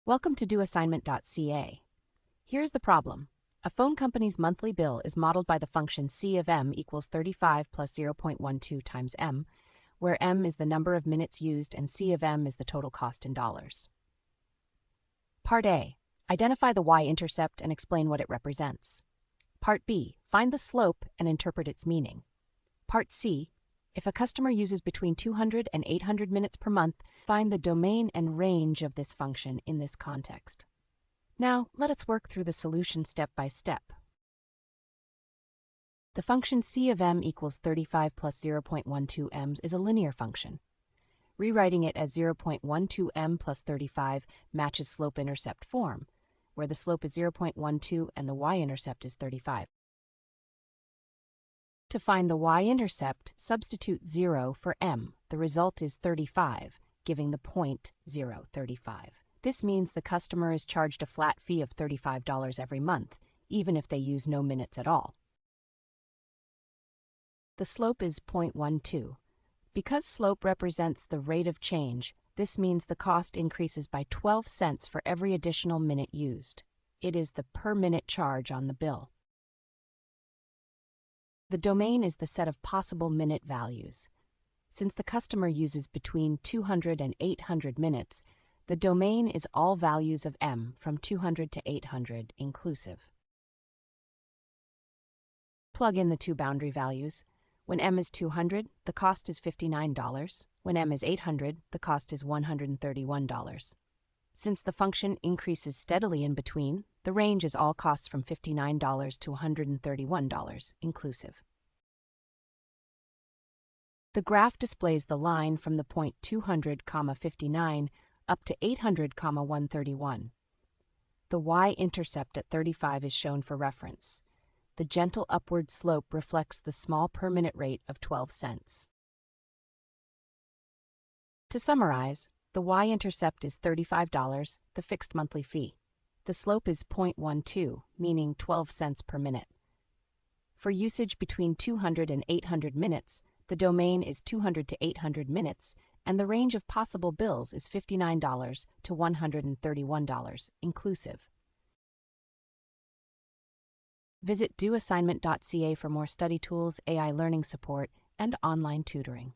Welcome to doassignment-ca. Here's the problem. A phone company's monthly bill is modeled by the function C of m equals 35 plus 0.12 times m, where m is the number of minutes used and C of m is the total cost in dollars. Part A. Identify the y-intercept and explain what it represents. Part B. Find the slope and interpret its meaning. Part C. If a customer uses between 200 and 800 minutes per month, find the domain and range of this function in this context. Now, let us work through the solution step by step. The function C of m equals 35 plus 0.12 m is a linear function. Rewriting it as 0.12 m plus 35 matches slope-intercept form, where the slope is 0.12 and the y-intercept is 35. To find the y-intercept, substitute 0 for m. The result is 35, giving the point 0, 35. This means the customer is charged a flat fee of $35 every month, even if they use no minutes at all. The slope is 0.12. Because slope represents the rate of change, this means the cost increases by 12 cents for every additional minute used. It is the per-minute charge on the bill. The domain is the set of possible minute values. Since the customer uses between 200 and 800 minutes, the domain is all values of m from 200 to 800 inclusive. Plug in the two boundary values. When m is 200, the cost is $59. When m is 800, the cost is $131. Since the function increases steadily in between, the range is all costs from $59 to $131 inclusive. The graph displays the line from the point 200, 59 up to 800, 131. The y-intercept at 35 is shown for reference. The gentle upward slope reflects the small per-minute rate of 12 cents. To summarize, the y-intercept is $35, the fixed monthly fee. The slope is 0.12, meaning 12 cents per minute. For usage between 200 and 800 minutes, the domain is 200 to 800 minutes, and the range of possible bills is $59 to $131 inclusive. Visit doassignment.ca for more study tools, AI learning support, and online tutoring.